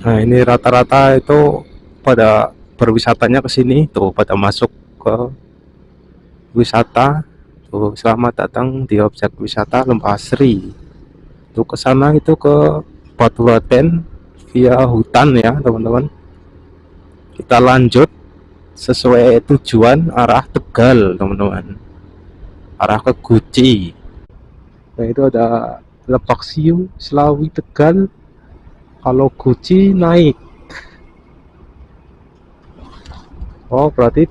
Nah, ini rata-rata itu pada berwisatanya ke sini tuh, pada masuk ke wisata. Tuh, selamat datang di objek wisata Lembah Asri. Tuh ke sana itu ke Batuaten via hutan ya, teman-teman. Kita lanjut sesuai tujuan arah Tegal, teman-teman. Arah ke Guci. Nah, itu ada Lebak Siu, Selawi, Tegal. Kalau Guci naik. Oh, berarti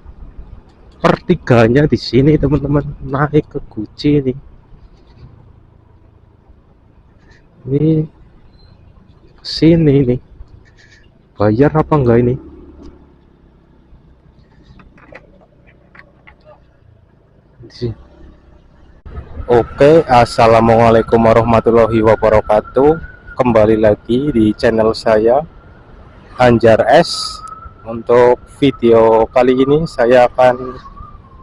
pertiganya di sini, teman-teman. Naik ke Guci nih. Ini sini nih. Bayar apa enggak ini? Oke, assalamualaikum warahmatullahi wabarakatuh. Kembali lagi di channel saya, Anjar S. Untuk video kali ini saya akan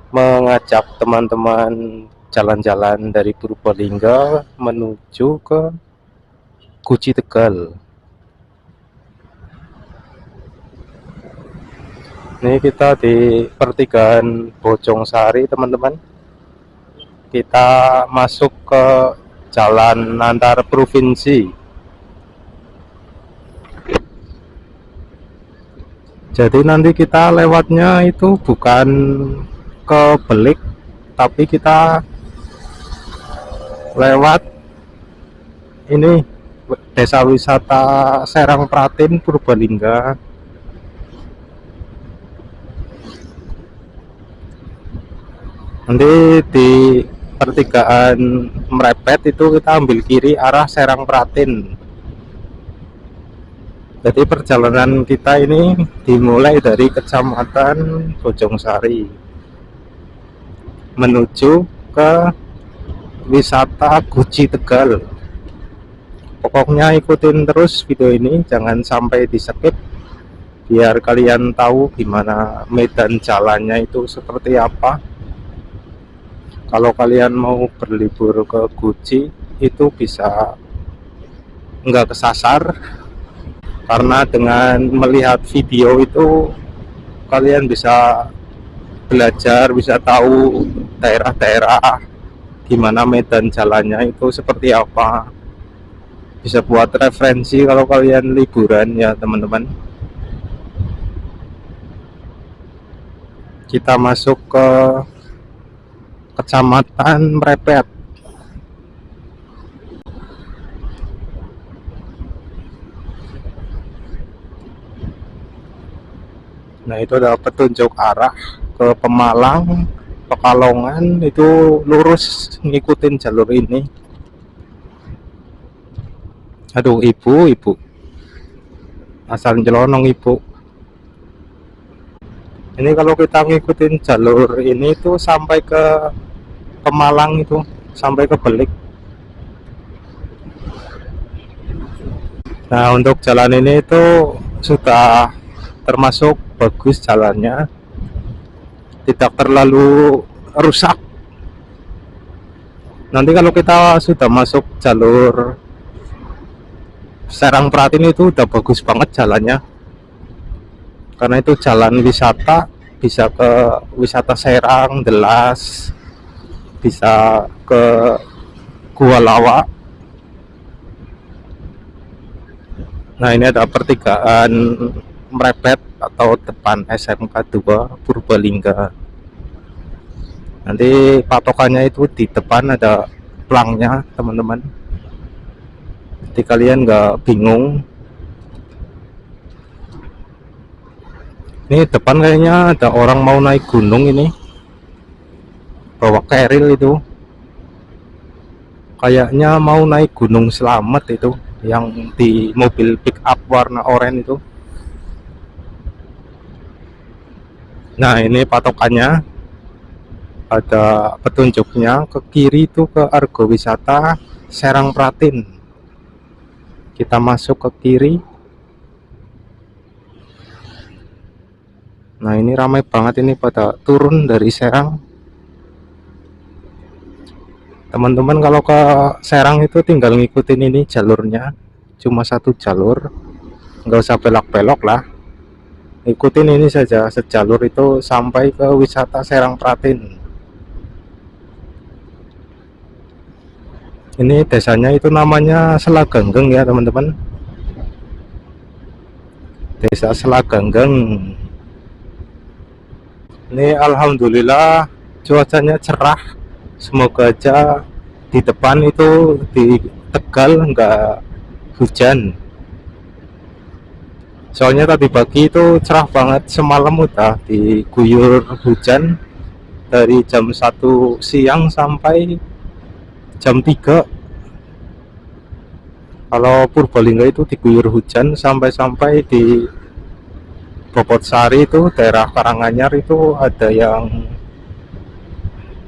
mengajak teman-teman jalan-jalan dari Purbalingga menuju ke Guci Tegal. Ini kita di pertigaan Bojong Sari, teman-teman. Kita masuk ke jalan antar provinsi. Jadi nanti kita lewatnya itu bukan ke Belik, tapi kita lewat ini desa wisata Serang Pratin, Purbalingga. Nanti di pertigaan Merepet itu kita ambil kiri arah Serang Pratin. Jadi perjalanan kita ini dimulai dari Kecamatan Bojong Sari menuju ke wisata Guci Tegal. Pokoknya ikutin terus video ini, jangan sampai di skip, biar kalian tahu gimana medan jalannya itu seperti apa. Kalau kalian mau berlibur ke Guci itu bisa nggak kesasar, karena dengan melihat video itu kalian bisa belajar, bisa tahu daerah-daerah gimana medan jalannya itu seperti apa, bisa buat referensi kalau kalian liburan ya, teman-teman. Kita masuk ke Kecamatan Merepet. Nah, itu ada petunjuk arah ke Pemalang, Pekalongan, itu lurus ngikutin jalur ini. Aduh, ibu asal nyelonong ibu. Ini kalau kita ngikutin jalur ini tuh sampai ke Pemalang, itu sampai ke Belik. Nah, untuk jalan ini itu sudah termasuk bagus jalannya, tidak terlalu rusak. Nanti kalau kita sudah masuk jalur Serang Pratin itu udah bagus banget jalannya, karena itu jalan wisata, bisa ke wisata Serang, Delas, bisa ke Gua Lawa. Nah, ini ada pertigaan Merepet atau depan SMK 2 Purbalingga. Nanti patokannya itu di depan ada plangnya, teman-teman. Jadi kalian nggak bingung. Ini depan kayaknya ada orang mau naik gunung ini, bawa keril itu. Kayaknya mau naik Gunung Slamet itu, yang di mobil pick up warna oranye itu. Nah, ini patokannya, ada petunjuknya ke kiri itu ke Argo Wisata Serang Pratin. Kita masuk ke kiri. Nah, ini ramai banget ini pada turun dari Serang. Teman-teman kalau ke Serang itu tinggal ngikutin ini jalurnya, cuma satu jalur, nggak usah belok-belok lah, ikutin ini saja sejalur itu sampai ke wisata Serang Pratin. Ini desanya itu namanya Selagenggeng ya teman-teman, desa Selagenggeng. Ini alhamdulillah cuacanya cerah, semoga aja di depan itu di Tegal nggak hujan, soalnya tadi pagi itu cerah banget, semalam udah diguyur hujan dari jam 1 siang sampai jam 3. Kalau Purbalingga itu diguyur hujan sampai-sampai di Bobotsari itu daerah Karanganyar itu ada yang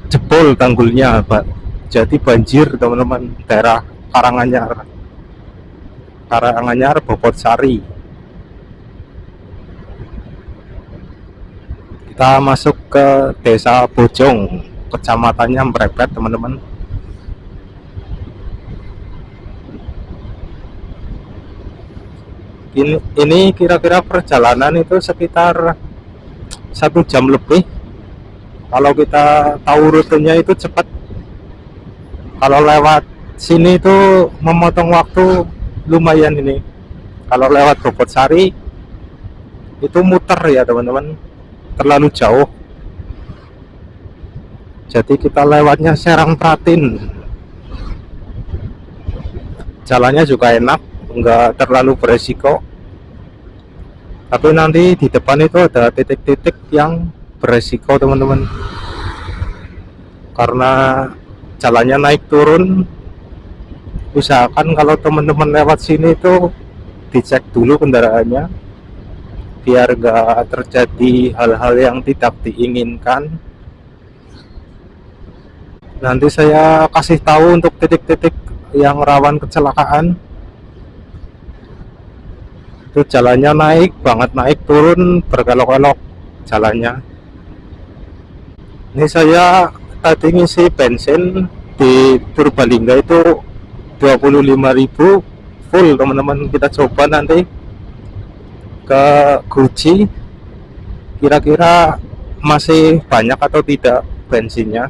jebol tanggulnya, Pak. Jadi banjir teman-teman, daerah Karanganyar Bobotsari. Kita masuk ke desa Bojong, kecamatannya Mrepet teman-teman. Ini kira-kira perjalanan itu sekitar 1 jam lebih. Kalau kita tahu rutenya itu cepat. Kalau lewat sini itu memotong waktu lumayan ini. Kalau lewat Bobotsari itu muter ya teman-teman, terlalu jauh. Jadi kita lewatnya Serang Pratin. Jalannya juga enak, nggak terlalu beresiko. Tapi nanti di depan itu ada titik-titik yang beresiko teman-teman, karena jalannya naik turun. Usahakan kalau teman-teman lewat sini itu dicek dulu kendaraannya, biar nggak terjadi hal-hal yang tidak diinginkan. Nanti saya kasih tahu untuk titik-titik yang rawan kecelakaan. Itu jalannya naik banget, naik turun berkelok-kelok jalannya. Ini saya tadi ngisi bensin di Purbalingga itu 25.000 full teman-teman. Kita coba nanti ke Guci, kira-kira masih banyak atau tidak bensinnya.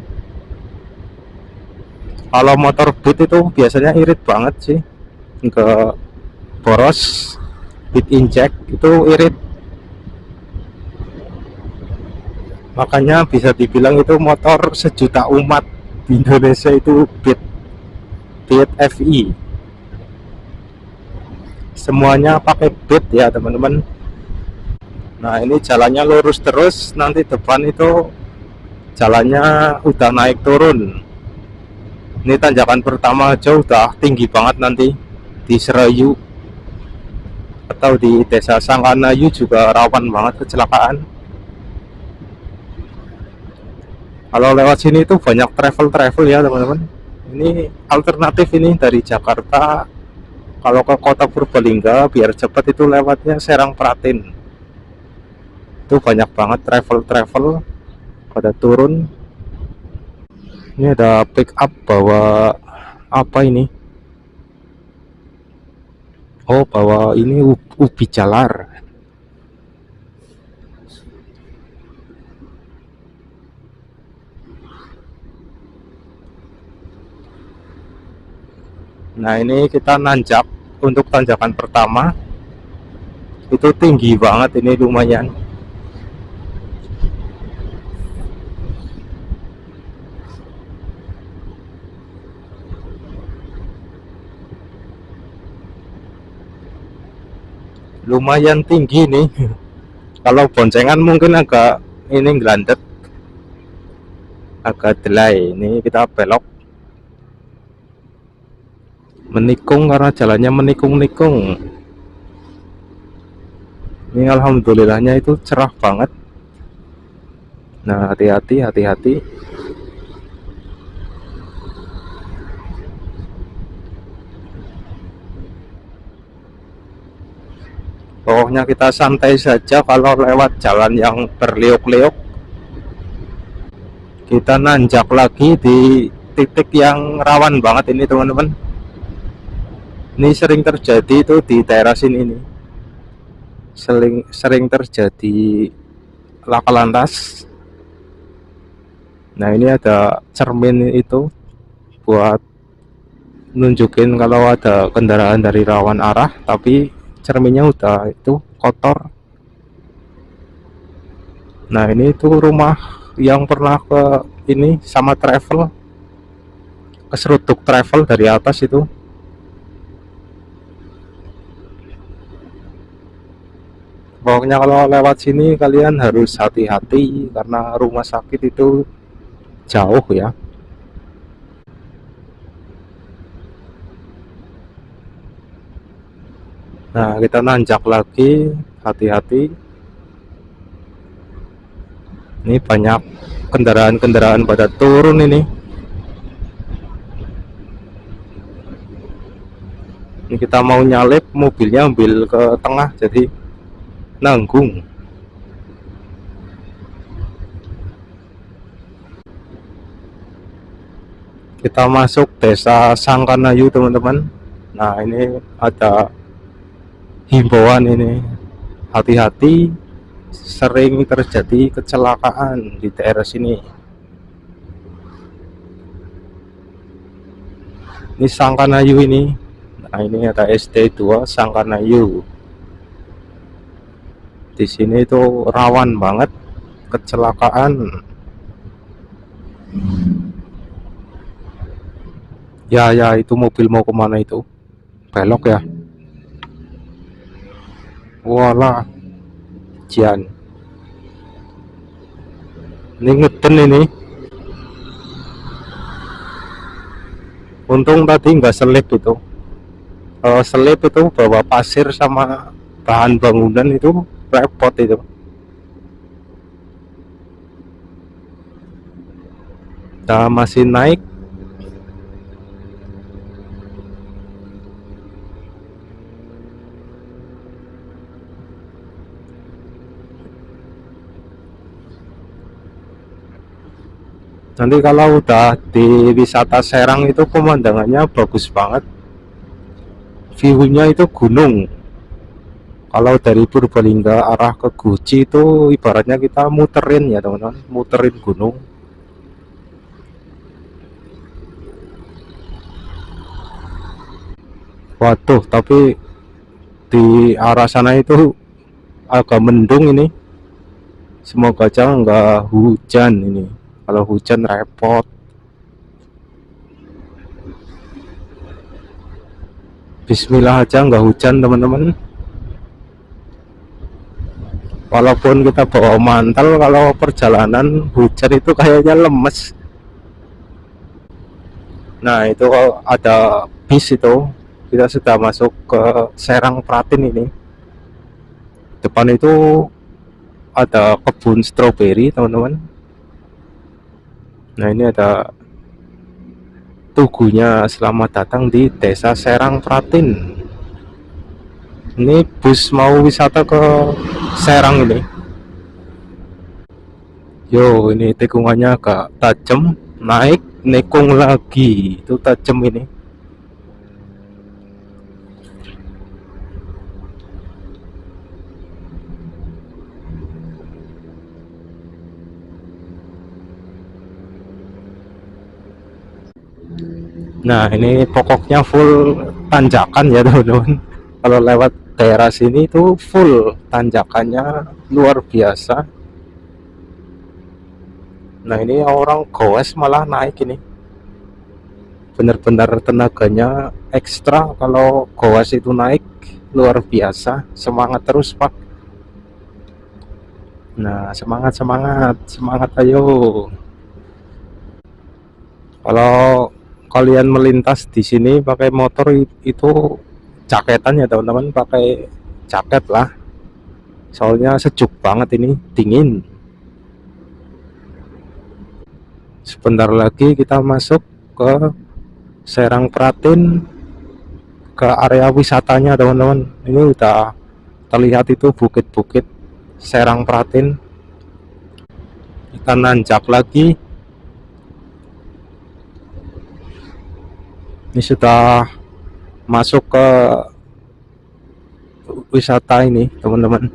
Kalau motor Beat itu biasanya irit banget sih, nggak boros. Beat inject itu irit, makanya bisa dibilang itu motor sejuta umat di Indonesia itu Beat FI. Semuanya pakai Beat ya teman-teman. Nah ini jalannya lurus terus, nanti depan itu jalannya udah naik turun. Ini tanjakan pertama aja udah tinggi banget, nanti di Serayu atau di desa Sangkanayu juga rawan banget kecelakaan. Kalau lewat sini itu banyak travel ya teman-teman. Ini alternatif ini dari Jakarta, kalau ke kota Purbalingga biar cepat itu lewatnya Serang Pratin. Itu banyak banget travel pada turun. Ini ada pick up bawa apa ini? Oh, bawa ini ubi jalar. Nah ini kita nanjak untuk tanjakan pertama, itu tinggi banget, ini lumayan. Lumayan tinggi nih. Kalau boncengan mungkin agak ini gelandet, agak delay. Ini kita belok menikung karena jalannya menikung-nikung. Ini alhamdulillahnya itu cerah banget. Nah hati-hati. Pokoknya kita santai saja kalau lewat jalan yang berliuk-liuk. Kita nanjak lagi di titik yang rawan banget ini teman-teman. Ini sering terjadi itu di daerah sini nih. sering terjadi laka lantas. Nah, ini ada cermin itu buat nunjukin kalau ada kendaraan dari rawan arah, tapi cerminnya udah itu kotor. Nah, ini tuh rumah yang pernah ke ini sama travel, keseruduk travel dari atas itu. Pokoknya kalau lewat sini kalian harus hati-hati karena rumah sakit itu jauh ya. Nah, kita nanjak lagi, hati-hati. Ini banyak kendaraan-kendaraan pada turun ini. Ini kita mau nyalip, mobilnya ambil ke tengah, jadi nanggung. Kita masuk desa Sangkanayu teman-teman. Nah, ini ada himbauan ini, hati-hati, sering terjadi kecelakaan di daerah sini. Ini Sangkanayu ini. Nah, ini ada SD2 Sangkanayu. Di sini itu rawan banget kecelakaan. Ya, itu mobil mau kemana itu? Belok ya? Walah, Jian. Ini ngeden ini. Untung tadi nggak selip itu. Kalau selip itu bawa pasir sama bahan bangunan itu repot itu. Kita masih naik. Nanti kalau udah di wisata Serang itu pemandangannya bagus banget. View-nya itu gunung. Kalau dari Purbalingga arah ke Guci itu ibaratnya kita muterin ya teman-teman, muterin gunung. Waduh, tapi di arah sana itu agak mendung ini. Semoga aja nggak hujan ini. Kalau hujan repot. Bismillah aja nggak hujan teman-teman. Walaupun kita bawa mantel, kalau perjalanan hujan itu kayaknya lemes. Nah, itu ada bis itu. Kita sudah masuk ke Serang Pratin ini. Depan itu ada kebun stroberi teman-teman. Nah, ini ada tugunya selamat datang di desa Serang Pratin. Ini bus mau wisata ke Serang ini. Yo, ini tikungannya agak tajam, naik nekung lagi, itu tajam ini. Nah, ini pokoknya full tanjakan ya teman-teman. Kalau lewat daerah sini itu full tanjakannya luar biasa. Nah, ini orang goes malah naik ini. Benar-benar tenaganya ekstra kalau goes itu naik, luar biasa. Semangat terus Pak. Nah, semangat ayo. Kalau kalian melintas di sini pakai motor itu jaketan ya teman-teman, pakai jaket lah. Soalnya sejuk banget ini, dingin. Sebentar lagi kita masuk ke Serang Pratin, ke area wisatanya teman-teman. Ini udah terlihat itu bukit-bukit Serang Pratin. Kita nanjak lagi. Ini sudah masuk ke wisata ini teman-teman.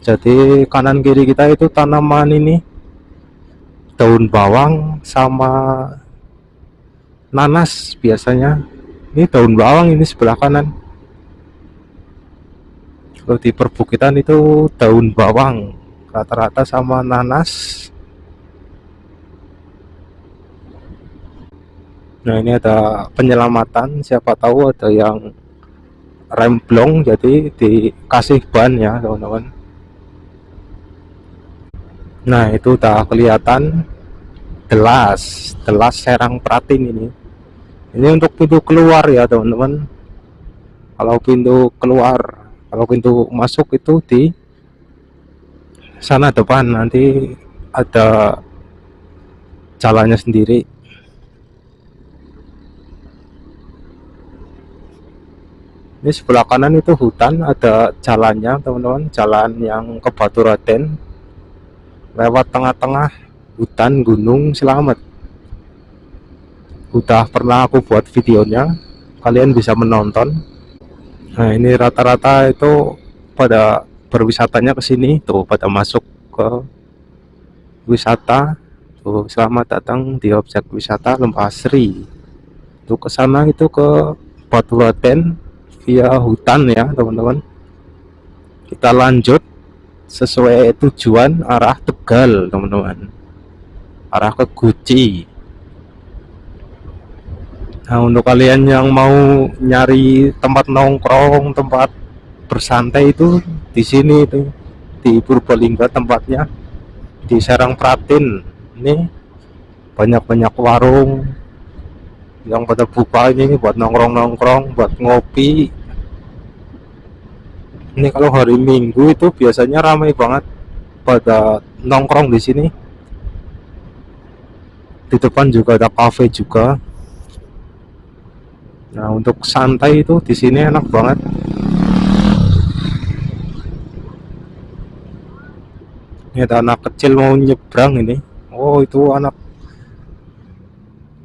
Jadi kanan kiri kita itu tanaman ini, daun bawang sama nanas biasanya. Ini daun bawang ini sebelah kanan. Kalau di perbukitan itu daun bawang rata-rata sama nanas. Nah ini ada penyelamatan, siapa tahu ada yang remblong jadi dikasih ban ya teman-teman. Nah itu udah kelihatan delas Serang Pratin ini untuk pintu keluar ya teman-teman. Kalau pintu masuk itu di sana depan, nanti ada jalannya sendiri. Ini sebelah kanan itu hutan, ada jalannya teman-teman, jalan yang ke Batu Raden lewat tengah-tengah hutan Gunung Slamet. Udah pernah aku buat videonya, kalian bisa menonton. Nah ini rata-rata itu pada berwisatanya ke sini tuh, pada masuk ke wisata tuh. Selamat datang di objek wisata Lembah Asri. Tuh ke sana itu ke Batu Raden via hutan ya teman-teman. Kita lanjut sesuai tujuan arah Tegal teman-teman, arah ke Guci. Nah untuk kalian yang mau nyari tempat nongkrong, tempat bersantai itu di sini itu di Purbalingga tempatnya, di Serang Pratin. Ini banyak warung yang pada buka ini buat nongkrong, buat ngopi. Ini kalau hari Minggu itu biasanya ramai banget pada nongkrong di sini. Di depan juga ada cafe juga. Nah untuk santai itu di sini enak banget. Ini ada anak kecil mau nyebrang ini. Oh itu anak.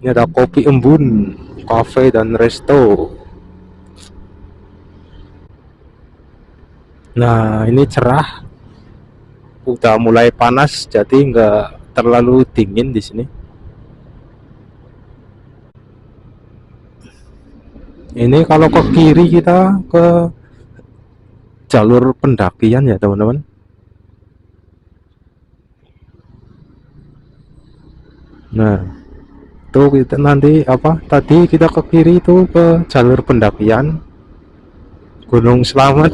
Ini ada Kopi Embun, cafe dan resto. Nah ini cerah, udah mulai panas, jadi nggak terlalu dingin di sini. Ini kalau ke kiri kita ke jalur pendakian ya teman-teman. Nah tuh kita nanti tadi kita ke kiri itu ke jalur pendakian Gunung Slamet.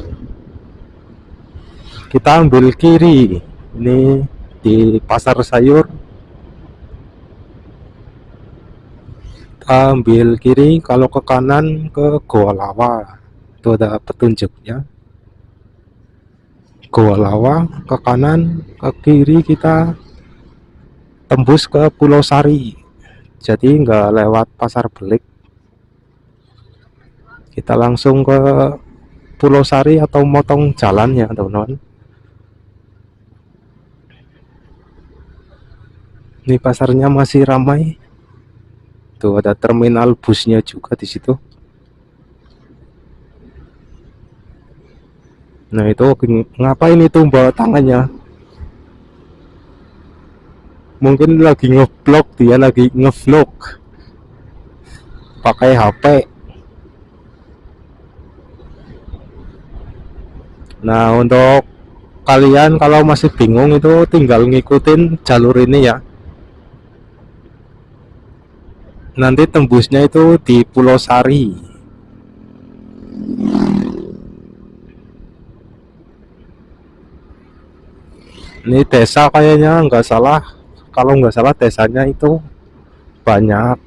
Kita ambil kiri ini di pasar sayur. Kita ambil kiri, kalau ke kanan ke Goa Lawa. Itu ada petunjuknya, Goa Lawa ke kanan, ke kiri kita tembus ke Pulau Sari, jadi nggak lewat Pasar Belik, kita langsung ke Pulau Sari atau motong jalannya teman-teman. Ini pasarnya masih ramai. Tuh ada terminal busnya juga di situ. Nah itu ngapain itu bawa tangannya? Mungkin lagi ngeblog, dia lagi ngevlog pakai HP. Nah untuk kalian kalau masih bingung itu tinggal ngikutin jalur ini ya. Nanti tembusnya itu di Pulau Sari. Ini desa kayaknya nggak salah, kalau nggak salah desanya itu banyak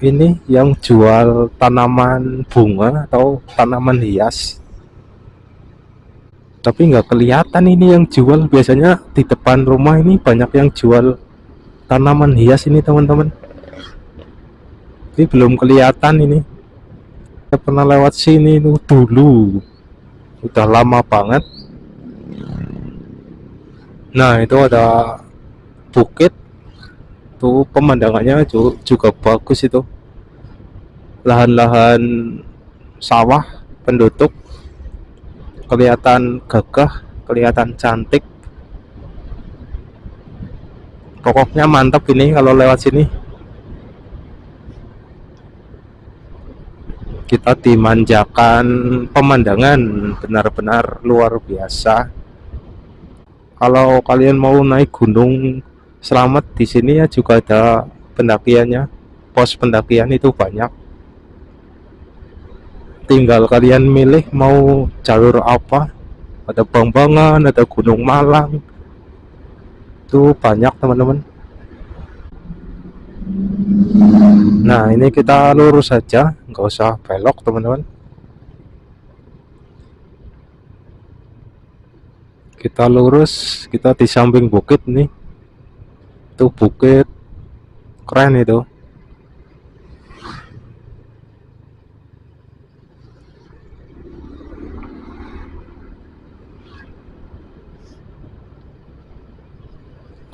ini yang jual tanaman bunga atau tanaman hias, tapi nggak kelihatan ini yang jual. Biasanya di depan rumah ini banyak yang jual tanaman hias ini teman-teman. Ini belum kelihatan ini. Saya pernah lewat sini itu dulu, udah lama banget. Nah itu ada bukit tuh, pemandangannya juga bagus itu, lahan-lahan sawah penduduk. kelihatan gagah, kelihatan cantik. Pokoknya mantap ini kalau lewat sini. Kita dimanjakan pemandangan benar-benar luar biasa. Kalau kalian mau naik gunung Selamat, di sini ya juga ada pendakiannya. Pos pendakian itu banyak. Tinggal kalian milih mau jalur apa. Ada Bambangan, ada Gunung Malang. Itu banyak teman-teman. Nah, ini kita lurus saja, nggak usah belok teman-teman. Kita lurus, kita di samping bukit nih. Itu bukit keren itu.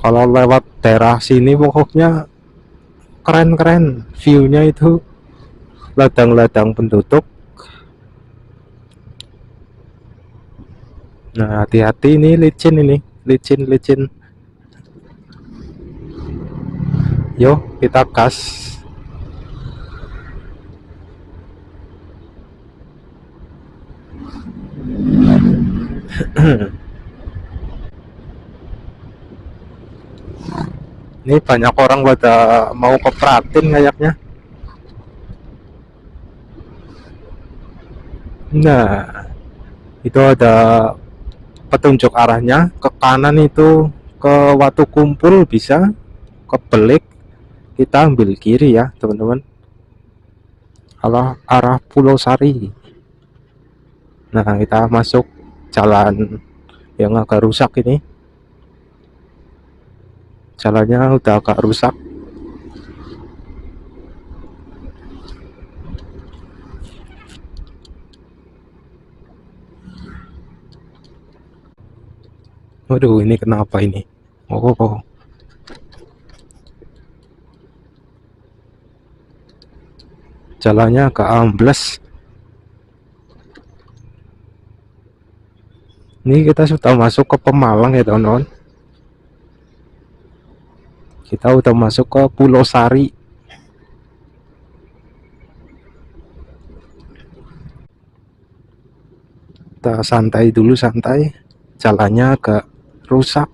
Kalau lewat daerah sini pokoknya keren-keren, view-nya itu ladang-ladang penduduk. Nah, hati-hati ini licin, licin. Yuk kita gas. Ini banyak orang pada mau ke Pratin kayaknya. Nah, itu ada petunjuk arahnya. Ke kanan itu ke Watu Kumpul bisa, ke Belik kita ambil kiri ya teman-teman. Kalau arah Pulau Sari. Nah, kita masuk jalan yang agak rusak ini. Jalannya udah agak rusak. Waduh, ini kenapa ini? Oh. Jalannya agak ambles. Ini kita sudah masuk ke Pemalang ya teman-teman. Kita udah masuk ke Pulau Sari. Kita santai dulu, santai. Jalannya agak rusak.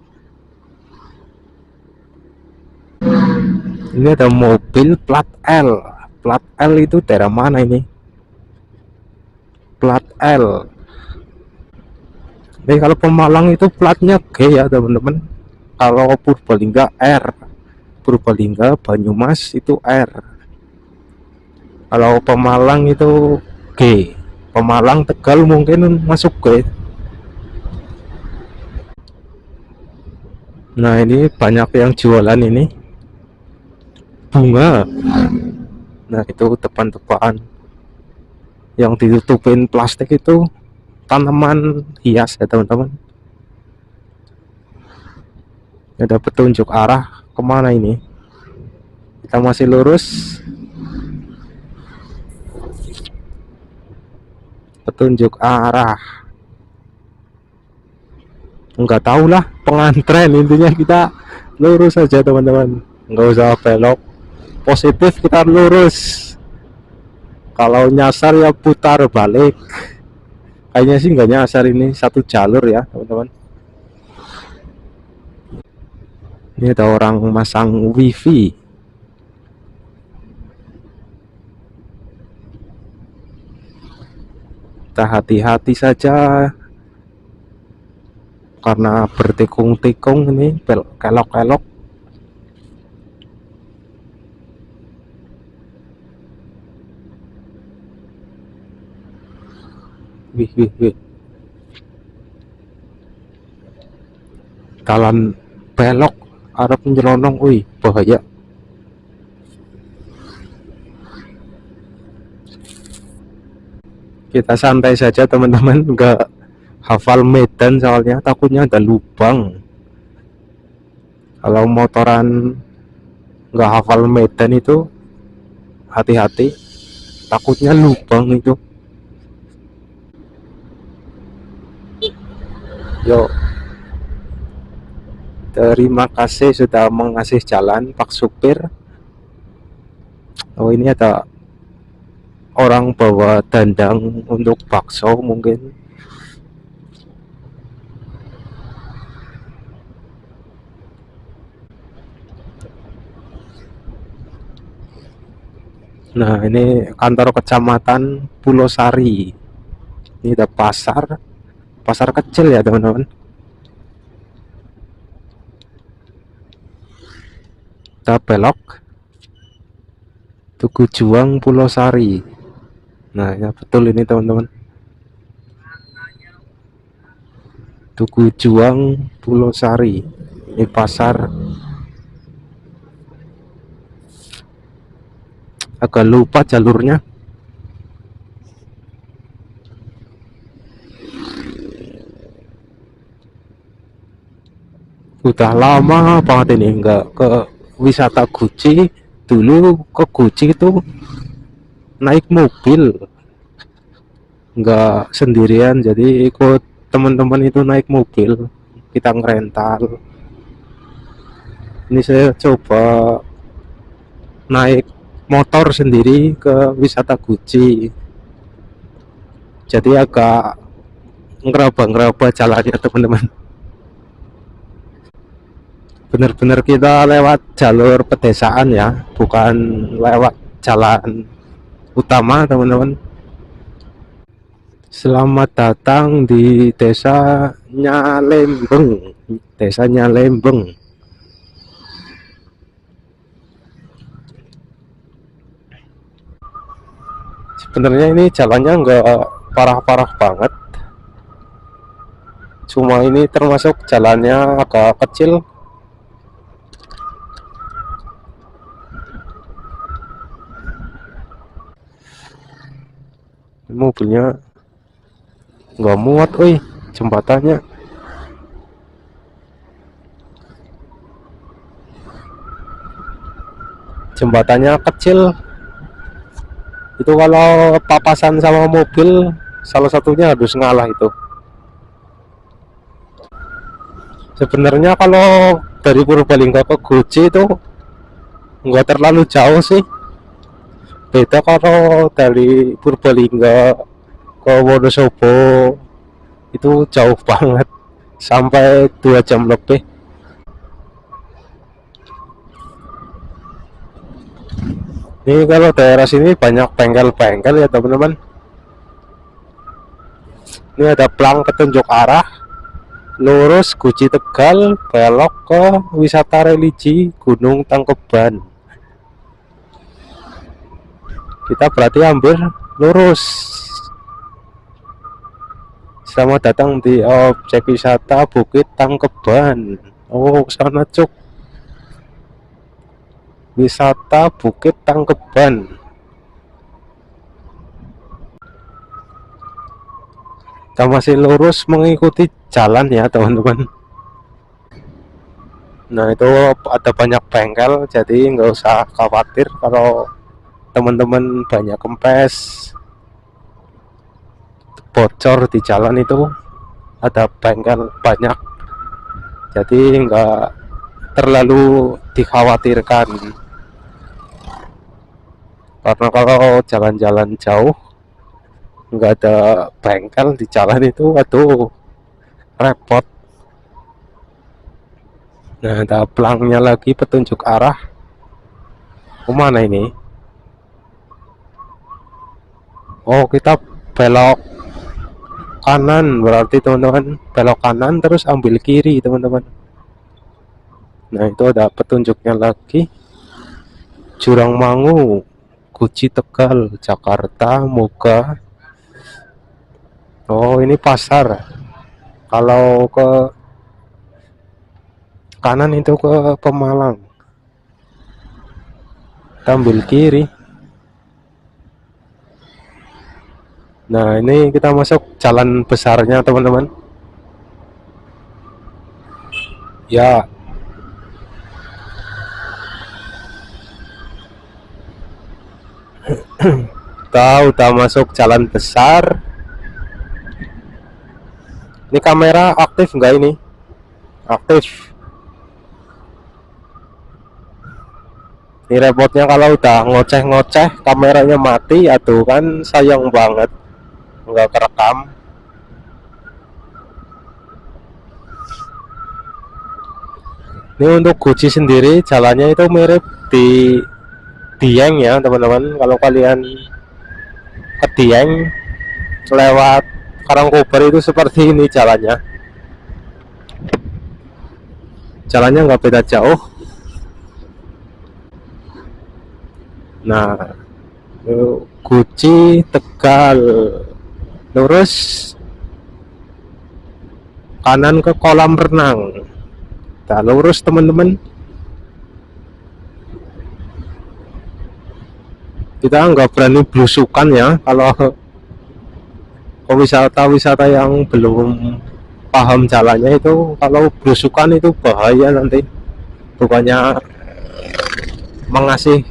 Ini ada mobil plat L. Plat L itu daerah mana ini? Plat L. Ini kalau Pemalang itu platnya G ya teman-teman. Kalau Purbalingga R. Purbalingga, Banyumas itu R. Kalau Pemalang itu G. Pemalang, Tegal mungkin masuk G. Nah, ini banyak yang jualan ini bunga. Nah, itu depan-depan yang ditutupin plastik itu tanaman hias ya teman-teman. Ada petunjuk arah kemana ini. Kita masih lurus. Petunjuk arah enggak tahu lah, pengantren intinya. Kita lurus saja teman-teman, nggak usah belok. Positif kita lurus. Kalau nyasar ya putar balik. Kayaknya sih nggak nyasar, ini satu jalur ya teman-teman. Ini ada orang masang wifi. Kita hati-hati saja karena bertikung-tikung ini, kelok-kelok. Wih. Jalan belok arep nyelonong, wih bahaya. Kita santai saja teman-teman, enggak hafal medan soalnya takutnya ada lubang. Kalau motoran nggak hafal medan itu hati-hati, takutnya lubang itu. Yuk, terima kasih sudah mengasih jalan Pak Supir. Oh, ini ada orang bawa dandang untuk bakso mungkin. Nah, ini kantor kecamatan Pulau Sari. Ini ada pasar, pasar kecil ya teman-teman. Kita belok, Tugu Juang Pulau Sari. Nah, ya betul ini teman-teman. Tugu Juang Pulau Sari. Ini pasar. Agak lupa jalurnya. Udah lama banget ini nggak ke wisata Guci. Dulu ke Guci itu naik mobil, nggak sendirian, jadi ikut teman-teman itu naik mobil, kita ngerental. Ini saya coba naik motor sendiri ke wisata Guci, jadi agak ngeraba-ngeraba jalannya teman-teman. Bener-bener kita lewat jalur pedesaan ya, bukan lewat jalan utama teman-teman. Selamat datang di desa Nyalembeng. Desa Nyalembeng. Sebenarnya ini jalannya nggak parah-parah banget, cuma ini termasuk jalannya agak kecil. Mobilnya nggak muat, jembatannya. Jembatannya kecil. Itu kalau papasan sama mobil, salah satunya harus ngalah itu. Sebenarnya kalau dari Purbalingga ke Guci itu nggak terlalu jauh sih. Beda kalau dari Purbalingga ke Wonosobo itu jauh banget, sampai 2 jam lebih. Ini kalau daerah sini banyak bengkel-bengkel ya teman-teman. Ini ada plang petunjuk arah, lurus Guci Tegal, belok ke wisata religi Gunung Tangkuban. Kita berarti ambil lurus. Selamat datang di objek wisata Bukit Tangkuban. Oh, sana cuk. Wisata Bukit Tangkuban. Kita masih lurus mengikuti jalan ya teman-teman. Nah, itu ada banyak bengkel, jadi nggak usah khawatir kalau teman-teman banyak kempes bocor di jalan. Itu ada bengkel banyak, jadi nggak terlalu dikhawatirkan. Karena kalau jalan-jalan jauh nggak ada bengkel di jalan itu, aduh, repot. Nah, ada pelangnya lagi petunjuk arah. Kemana ini? Oh, kita belok kanan, berarti teman-teman belok kanan terus ambil kiri teman-teman. Nah, itu ada petunjuknya lagi. Jurang Mangu, Guci Tegal, Jakarta, Moga. Oh, ini pasar. Kalau ke kanan itu ke Pemalang. Kita ambil kiri. Nah, ini kita masuk jalan besarnya teman-teman. Ya. Kita udah masuk jalan besar. Ini kamera aktif enggak ini? Aktif. Ini repotnya kalau udah ngoceh-ngoceh kameranya mati, aduh kan sayang banget nggak kerekam. Ini untuk Gucci sendiri jalannya itu mirip di Dieng ya teman-teman. Kalau kalian ke Dieng lewat Karangkobar itu seperti ini jalannya. Jalannya nggak beda jauh. Nah, Gucci Tegal, lurus kanan ke kolam renang. Kita lurus teman-teman. Kita nggak berani belusukan ya kalau ke wisata-wisata yang belum paham jalannya, itu kalau belusukan itu bahaya nanti, bukannya mengasih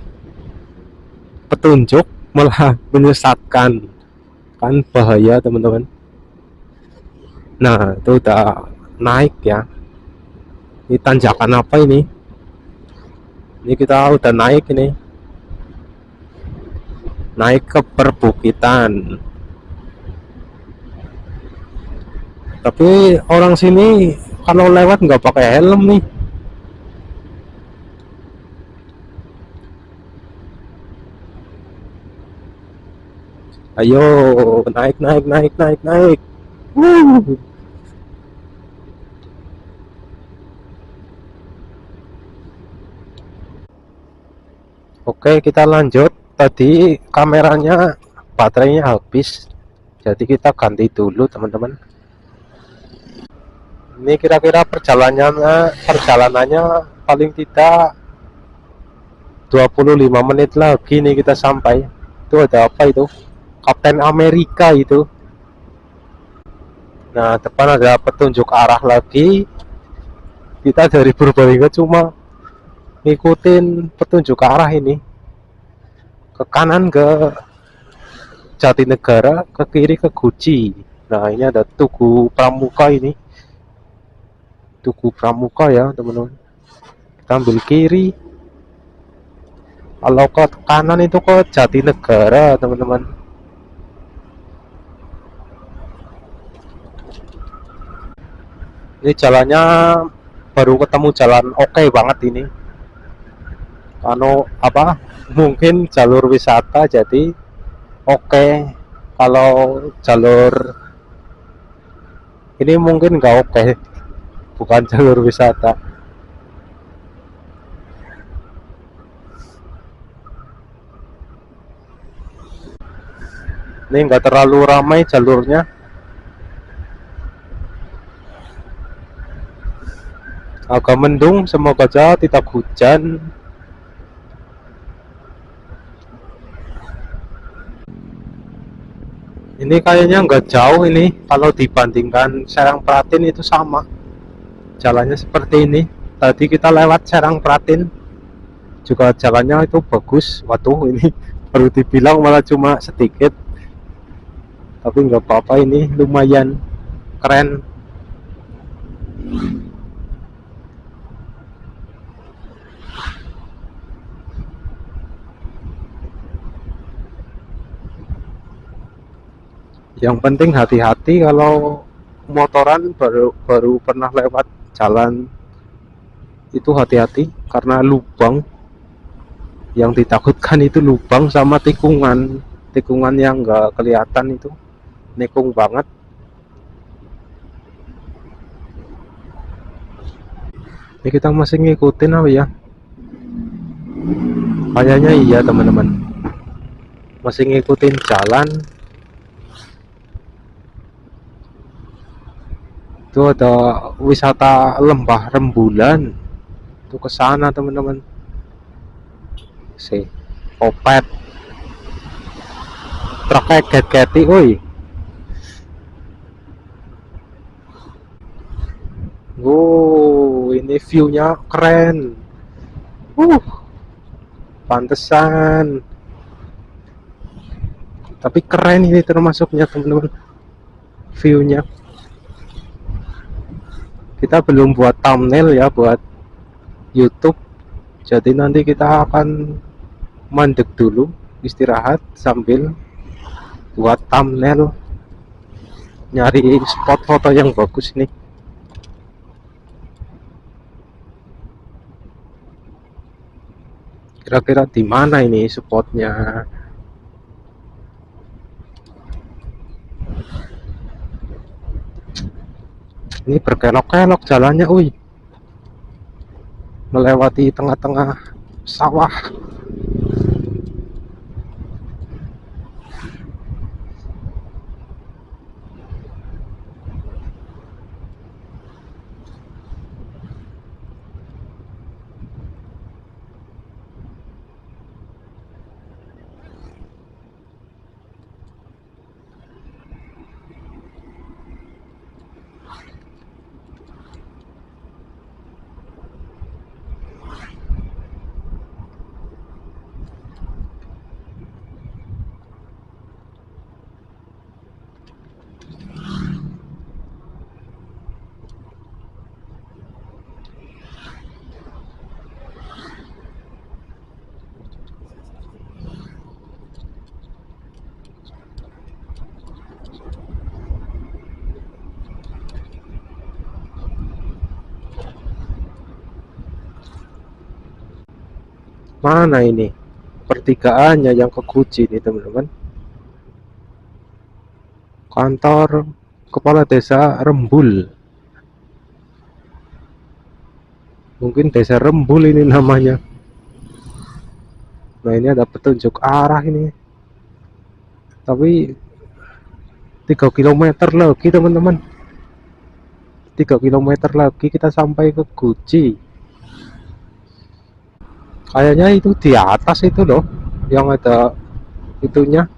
petunjuk malah menyesatkan, kan bahaya teman-teman. Nah itu udah naik ya, ini tanjakan apa ini kita udah naik, ini naik ke perbukitan. Tapi orang sini kalau lewat nggak pakai helm nih. Ayo naik naik naik naik naik. Oke kita lanjut. Tadi kameranya baterainya habis, jadi kita ganti dulu teman-teman. Ini kira-kira perjalanannya paling tidak 25 menit lagi nih kita sampai. Itu ada apa itu? Kapten Amerika itu. Nah depan ada petunjuk arah lagi. Kita dari Purbalingga cuma ngikutin petunjuk arah ini. Ke kanan ke Jatinegara, ke kiri ke Gucci. Nah ini ada Tugu Pramuka ini. Tugu Pramuka ya teman-teman. Kita ambil kiri. Kalau ke kanan itu ke Jatinegara teman-teman. Ini jalannya baru ketemu jalan oke banget ini. Anu apa? Mungkin jalur wisata jadi oke. Kalau jalur ini mungkin nggak oke. Bukan jalur wisata. Ini nggak terlalu ramai jalurnya. Agak mendung, semoga aja tidak hujan. Ini kayaknya nggak jauh ini kalau dibandingkan Serang Pratin, itu sama jalannya seperti ini. Tadi kita lewat Serang Pratin juga jalannya itu bagus. Waduh ini baru dibilang malah cuma sedikit, tapi nggak apa-apa, ini lumayan keren. Yang penting hati-hati kalau motoran baru pernah lewat jalan itu, hati-hati karena lubang. Yang ditakutkan itu lubang sama tikungan yang nggak kelihatan, itu nekung banget. Ini kita masih ngikutin apa ya, kayaknya iya teman-teman, masih ngikutin jalan. Itu ada wisata Lembah Rembulan, itu ke sana teman-teman. Si Opet truknya get-geti, oi. Ini view-nya keren. Pantesan. Tapi keren ini termasuknya teman-teman, view-nya. Kita belum buat thumbnail ya buat YouTube. Jadi nanti kita akan mandek dulu, istirahat sambil buat thumbnail, nyari spot foto yang bagus nih. Kira-kira di mana ini spotnya? Ini berkelok-kelok jalannya, wih. Melewati tengah-tengah sawah. Mana ini pertigaannya yang ke Guci nih teman-teman? Kantor kepala desa Rembul, mungkin desa Rembul ini namanya. Nah ini ada petunjuk arah ini, tapi 3 km lagi teman-teman, 3 km lagi kita sampai ke Guci. Kayaknya itu di atas itu loh yang ada itunya.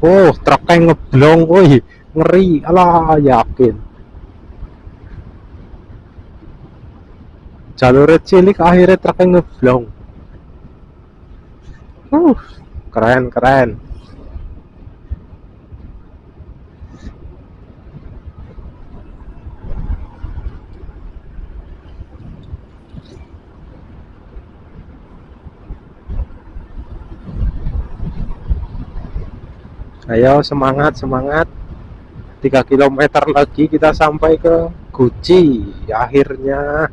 Oh, truknya ngeblong, woi, ngeri, alah, yakin. Jalur cilik akhirnya truknya ngeblong. Keren, keren. Ayo semangat, semangat. 3 km lagi kita sampai ke Guci akhirnya.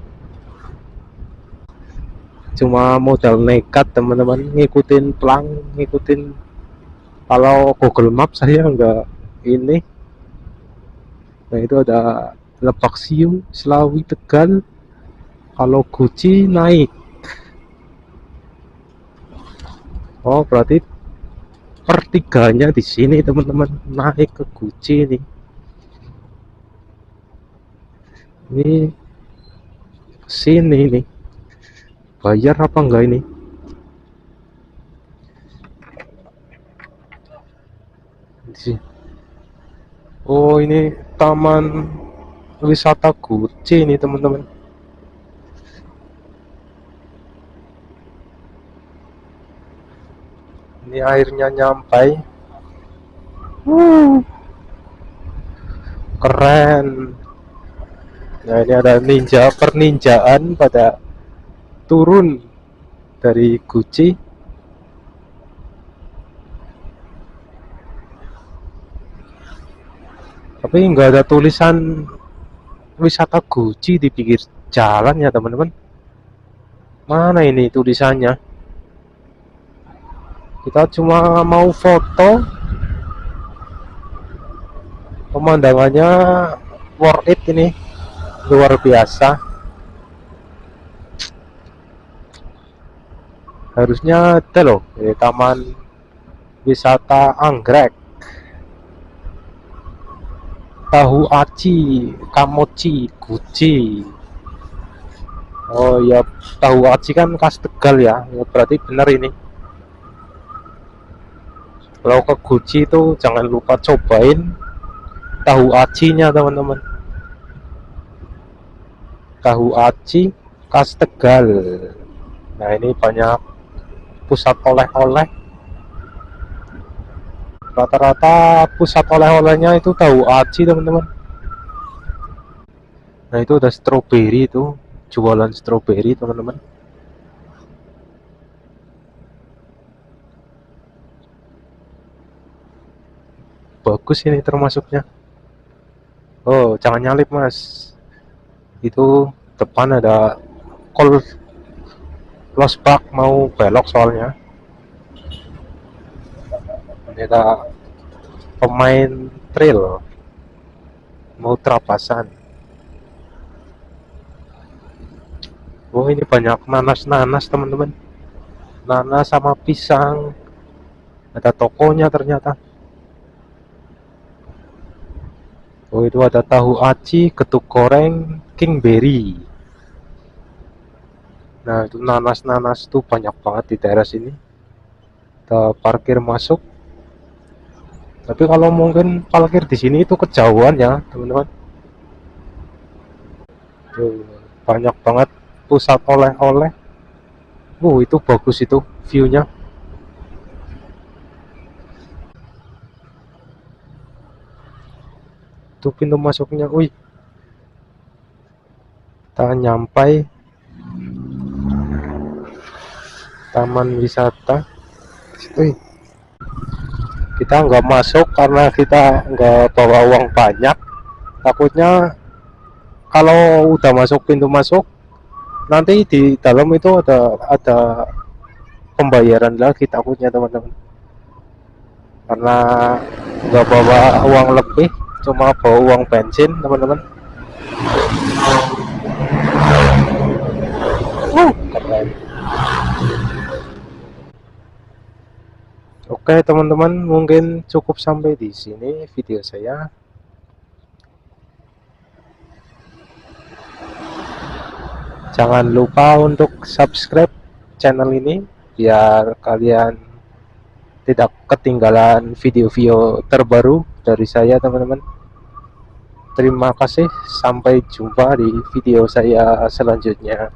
Cuma modal nekat teman-teman, ngikutin pelang, ngikutin. Kalau Google Map saya enggak ini. Nah itu ada Lebak Siung, Selawi, Tegal. Kalau Guci naik. Oh berarti pertiganya di sini teman-teman, naik ke Guci nih. Ini sini nih. Bayar apa enggak ini? Oh ini taman wisata Guci nih teman-teman. Ini airnya nyampai. Keren. Nah ini ada ninja, perninjaan pada turun dari Guci. Tapi nggak ada tulisan wisata Guci di pinggir jalan ya teman-teman. Mana ini tulisannya? Kita cuma mau foto. Pemandangannya worth it ini, luar biasa. Harusnya ada loh ini taman wisata anggrek, tahu aci, kamoci, Guci. Oh ya, tahu aci kan khas Tegal ya, ya berarti benar ini. Kalau ke Guci itu jangan lupa cobain tahu acinya teman-teman. Tahu aci khas Tegal. Nah ini banyak pusat oleh-oleh. Rata-rata pusat oleh-olehnya itu tahu aci teman-teman. Nah itu ada stroberi, itu jualan stroberi teman-teman. Bagus ini termasuknya. Oh jangan nyalip mas, itu depan ada call losbak mau belok soalnya. Ini ada pemain trail mau terapasan. Oh ini banyak nanas teman-teman, nanas sama pisang, ada tokonya ternyata. Oh itu ada tahu aci, getuk goreng, kingberry. Nah itu nanas tuh banyak banget di teras ini. Kita parkir masuk. Tapi kalau mungkin parkir di sini itu kejauhan ya teman-teman. Banyak banget pusat oleh-oleh. Itu bagus itu view-nya. Itu pintu masuknya. Wih, kita nyampai taman wisata. Wih, kita nggak masuk karena kita nggak bawa uang banyak. Takutnya kalau udah masuk pintu masuk, nanti di dalam itu ada pembayaran lagi takutnya teman-teman. Karena nggak bawa uang lebih, cuma bawa uang bensin teman-teman. Keren. Oke teman-teman, mungkin cukup sampai di sini video saya. Jangan lupa untuk subscribe channel ini biar kalian tidak ketinggalan video-video terbaru dari saya teman-teman. Terima kasih, sampai jumpa di video saya selanjutnya.